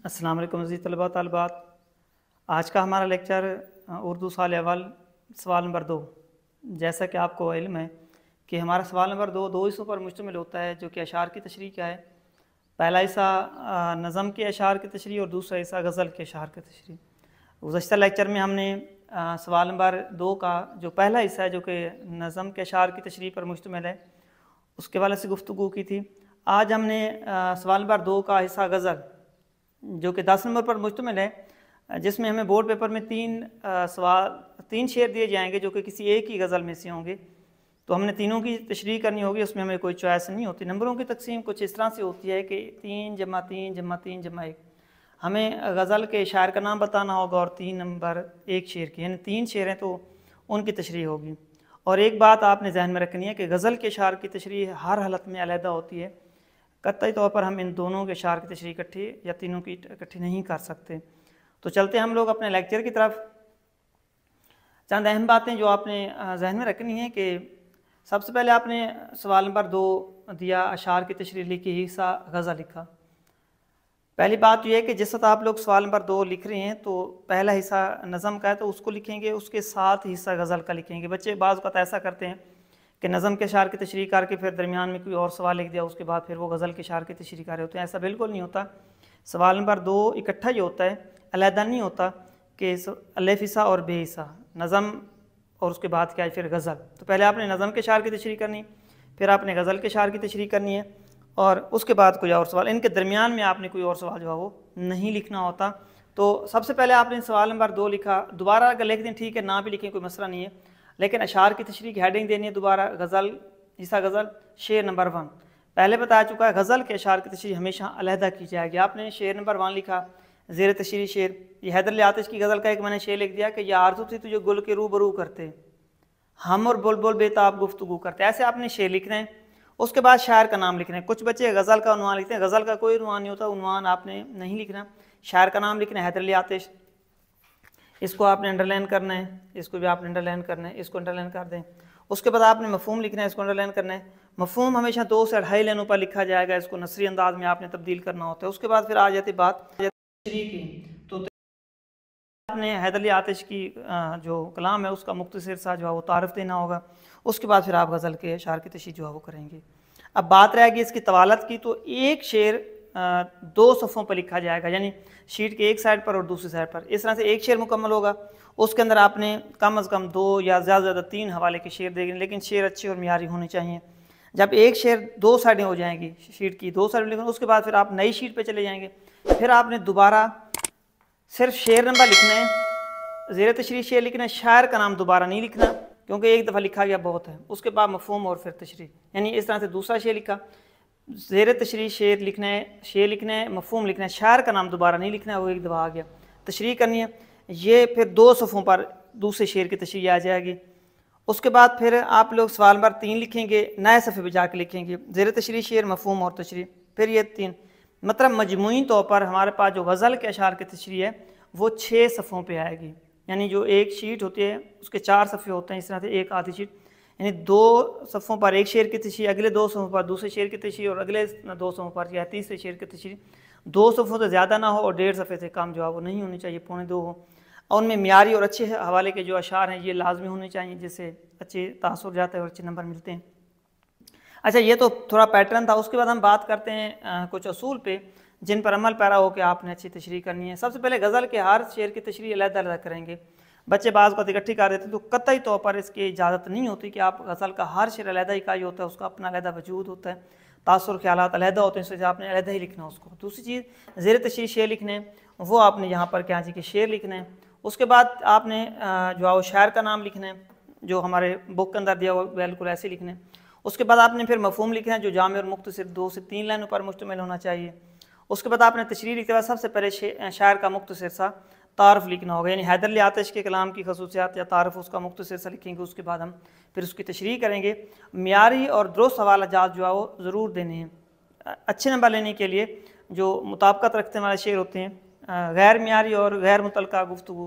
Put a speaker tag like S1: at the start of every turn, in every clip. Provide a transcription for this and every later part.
S1: अस्सलाम वालेकुम अज़ीज़ तलबा तालिबात। आज का हमारा लेक्चर उर्दू साल अव्वल सवाल नंबर 2। जैसा कि आपको इल्म है कि हमारा सवाल नंबर 2 दो हिस्सों पर मुश्तमिल होता है, जो कि अशार की तशरीह क्या है। पहला हिस्सा नज़म के अशार की तशरीह और दूसरा हिस्सा गज़ल के अशार की तशरीह। गुज़श्ता लेक्चर में हमने सवाल नंबर 2 का जो पहला हिस्सा है, जो कि नज़म के अशार की तशरीह पर मुश्तमिल है, उसके वाले से गुफ्तगू की थी। आज हमने सवाल नंबर 2 का हिस्सा गज़ल, जो कि 10 नंबर पर मुश्तमिल है, जिसमें हमें बोर्ड पेपर में तीन शेर दिए जाएंगे जो कि किसी एक ही गज़ल में से होंगे। तो हमने तीनों की तशरीह करनी होगी, उसमें हमें कोई चॉइस नहीं होती। नंबरों की तकसीम कुछ इस तरह से होती है कि 3 जमा 3 जमा 3 जमा 1। हमें गज़ल के शायर का नाम बताना होगा और 3 नंबर एक शेर के, यानी 3 शेर हैं तो उनकी तशरीह होगी। और एक बात आपने जहन में रखनी है कि गज़ल के शायर की तशरीह हर हालत में अलहदा होती है। कतई तौर पर हम इन दोनों के शायर की तशरीह इकट्ठी या तीनों की इकट्ठी नहीं कर सकते। तो चलते हम लोग अपने लेक्चर की तरफ। चंद अहम बातें जो आपने जहन में रखनी है कि सबसे पहले आपने सवाल नंबर 2 दिया, अशार की तशरीह लिखी, हिस्सा गज़ल लिखा। पहली बात यह है कि जिस वक्त आप लोग सवाल नंबर 2 लिख रहे हैं तो पहला हिस्सा नज़म का है तो उसको लिखेंगे, उसके साथ हिस्सा गज़ल का लिखेंगे। बच्चे बाज़ वक़्त ऐसा करते हैं कि नज़म के शार की तशरीह करके फिर दरमियान में कोई और सवाल लिख दिया, उसके बाद फिर वो गज़ल के शार की तशरीह कर रहे होते हैं। ऐसा बिल्कुल नहीं होता। सवाल नंबर 2 इकट्ठा ही होता है, अलहदा नहीं होता कि अलिफ हिस्सा और बे हिस्सा, नज़म और उसके बाद क्या है फिर गज़ल। तो पहले आपने नज़म के शार की तशरीह करनी, फिर आपने गज़ल के शार की तशरीह करनी है और उसके बाद कोई और सवाल। इनके दरमियान में आपने कोई और सवाल जो है वो नहीं लिखना होता। तो सबसे पहले आपने सवाल नंबर 2 लिखा, दोबारा अगर लिख दें ठीक है, ना भी लिखें कोई मसला नहीं है, लेकिन अशार की तशरीह की हेडिंग देनी है दोबारा, गज़ल हिस्सा गज़ल शेर नंबर 1। पहले बताया चुका है गज़ल के अशार की तशरीह हमेशा अलहदा की जाएगी। आपने शेर नंबर 1 लिखा, ज़ेर तशरीह शेर, ये हैदर अली आतिश की गज़ल का एक मैंने शेर लिख दिया कि यह आरज़ू थी तुझे गुल के रूबरू करते, हम और बुलबुल बेताब गुफ्तगू करते। ऐसे आपने शेर लिखना है। उसके बाद शायर का नाम लिखना है। कुछ बच्चे गज़ल का उन्वान लिखते हैं, गज़ल का कोई उन्वान नहीं होता, उन्वान आपने नहीं लिखना। शायर का नाम लिखना है हैदर अली आतिश, इसको आपने अंडरलाइन करना है, इसको भी आपने अंडरलाइन करना है, इसको अंडरलाइन कर दें। उसके बाद आपने मफ़हूम लिखना है, इसको अंडरलाइन करना है। मफ़हूम हमेशा 2 से 2.5 लाइनों पर लिखा जाएगा, इसको नसरी अंदाज में आपने तब्दील करना होता है। उसके बाद फिर आ जाती बात तशरीह की। तो आपने हैदर अली आतिश की जो कलाम है उसका मुख्तसर सा जो है वो तारफ़ देना होगा। उसके बाद फिर आप गज़ल के शार की तशरीह जो है वो करेंगे। अब बात रहेगी इसकी तवालत की, तो एक शेर 2 सफ़ों पर लिखा जाएगा, यानी शीट के एक साइड पर और दूसरी साइड पर। इस तरह से एक शेर मुकम्मल होगा। उसके अंदर आपने कम अज़ कम 2 या ज़्यादा से ज़्यादा 3 हवाले के शेर देंगे, लेकिन शेर अच्छे और मियारी होने चाहिए। जब एक शेर 2 साइडें हो जाएंगी, शीट की 2 साइड लिखेंगे, उसके बाद फिर आप नई शीट पर चले जाएंगे। फिर आपने दोबारा सिर्फ शेर नंबर लिखना है, ज़ेर तशरीह शेर लिखना है, शायर का नाम दोबारा नहीं लिखना क्योंकि एक दफ़ा लिखा गया बहुत है। उसके बाद मफ़हूम और फिर तशरीह, यानी इस तरह से दूसरा शेर लिखा, ज़ेर तशरीह शेर लिखना है, शेर लिखना है, मफ़हूम लिखना है, शायर का नाम दोबारा नहीं लिखना है, वो एक दफ़ा आ गया। तशरीह करनी है, ये फिर 2 सफ़ों पर दूसरे शेर की तशरीह आ जाएगी। उसके बाद फिर आप लोग सवाल नंबर 3 लिखेंगे, नए सफ़े पर जाकर लिखेंगे, ज़ेर तशरीह शेर, मफ़हूम और तशरीह, फिर ये 3। मतलब मजमूई तौर पर हमारे पास जो गज़ल के अशार की तशरीह है वो 6 सफ़ों पे आएगी। यानी जो एक शीट होती है उसके 4 सफ़े होते हैं, इस तरह से एक आधी शीट, यानी 2 सफ़ों पर एक शेर की तशरीह, अगले 2 सफ़ों पर दूसरे शेर की तशरीह और अगले 2 सफ़ों पर या तीसरे शेर की तशरीह। 2 सफ़ों से ज़्यादा ना हो और 1.5 सफ़े से कम जो है वो नहीं होनी चाहिए, 2.25 हो। और उनमें मियारी और अच्छे हवाले के जो अशार हैं ये लाजमी होने चाहिए, जिससे अच्छे तासुर जाते हैं और अच्छे नंबर मिलते हैं। अच्छा, ये तो थोड़ा पैटर्न था। उसके बाद हम बात करते हैं कुछ असूल पे जिन पर अमल पैरा हो कि आपने अच्छी तशरीह करनी है। सबसे पहले गज़ल के हर शेर की तशरीह अलग-अलग करेंगे। बच्चे बाज़ को इकट्ठी कर देते तो कतई तौर पर इसकी इजाज़त नहीं होती कि आप गज़ल का हर शेर अलहदा इकाई होता है, उसका अपना अलहदा वजूद होता है, तासुर ख्यालात अलहदा होते हैं, इसलिए आपने अलहदा ही लिखना है उसको। दूसरी चीज़ ज़ेर तशरीह शेर लिखने हैं, वो आपने यहाँ पर क्या जी के शेर लिखने हैं। उसके बाद आपने जो है वो शायर का नाम लिखना है, जो हमारे बुक के अंदर दिया हुआ बिल्कुल ऐसे लिखने। उसके बाद आपने फिर मफ़हूम लिखना है जो जामे और मुख्तसर 2 से 3 लाइनों पर मुश्तमिल होना चाहिए। उसके बाद आपने तशरीह लिखते बाद सबसे पहले शायर का मुख्तसर सा तारफ़ लिखना होगा, यानी हैदर अली आतिश के कलाम की खसूसियात या तारफ़ उसका मुख्तसर सा लिखेंगे। उसके बाद हम फिर उसकी तशरीह करेंगे। मियारी और दुरुस्त हवाला जात जो है वो ज़रूर देने हैं। अच्छे नंबर लेने के लिए जो मुताबिकत रखने वाले शेर होते हैं, गैर मियारी और गैर मुतलका गुफ्तगू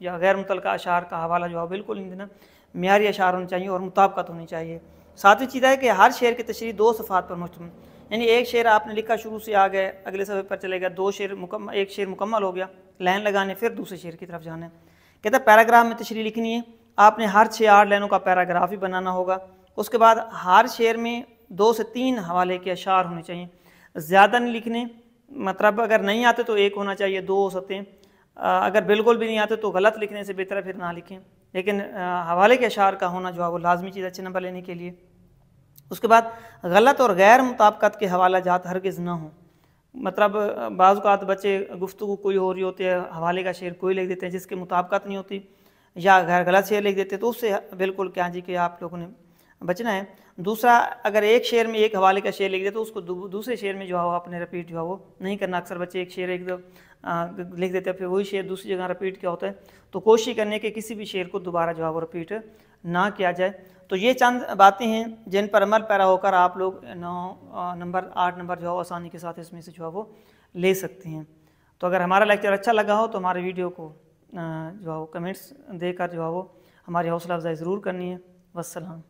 S1: या गैर मुतलका अशार का हवाला जो है बिल्कुल नहीं देना। मियारी अशार होने चाहिए और मुताबिकत होनी चाहिए। सातवीं चीज़ है कि हर शेर की तशरीह 2 सफ़ात पर मुश्तमिल, यानी एक शेर आपने लिखा, शुरू से आ गए, अगले सफ़े पर चले गए, दो शेर मुकम्मल, एक शेर मुकम्मल हो गया, लाइन लगाने, फिर दूसरे शेर की तरफ जाना है। कहता है पैराग्राफ में तशरीह लिखनी है, आपने हर 6-8 लाइनों का पैराग्राफ ही बनाना होगा। उसके बाद हर शेर में 2 से 3 हवाले के अशार होने चाहिए, ज़्यादा नहीं लिखने, मतलब अगर नहीं आते तो एक होना चाहिए, 2 हो सकते हैं, अगर बिल्कुल भी नहीं आते तो गलत लिखने से बेहतर है फिर ना लिखें, लेकिन हवाले के अशार का होना जो है वो लाजमी चीज़ अच्छे नंबर लेने के लिए। उसके बाद गलत और गैर मुताबिकत के हवाला जात हरगिज़ ना हो, मतलब बाज़ औक़ात बच्चे गुफ्तगू कोई हो रही होती है, हवाले का शेर कोई लिख देते हैं जिसके मुताबिकत नहीं होती, या गैर गलत शेर लिख देते हैं, तो उससे बिल्कुल क्या जी कि आप लोगों ने बचना है। दूसरा, अगर एक शेर में एक हवाले का शेर लिख दे तो उसको दूसरे शेर में जो है आपने रिपीट जो है वो नहीं करना। अक्सर बच्चे एक शेर लिख देते हैं, फिर वही शेर दूसरी जगह रिपीट क्या होता है, तो कोशिश करने के किसी भी शेर को दोबारा जो है वो रिपीट ना किया जाए। तो ये चंद बातें हैं जिन पर अमल पैरा होकर आप लोग 9 नंबर 8 नंबर जो है आसानी के साथ इसमें से जो है वो ले सकते हैं। तो अगर हमारा लेक्चर अच्छा लगा हो तो हमारे वीडियो को जो है वो कमेंट्स देकर जो है वो हमारी हौसला अफजाई ज़रूर करनी है। वस्सलाम।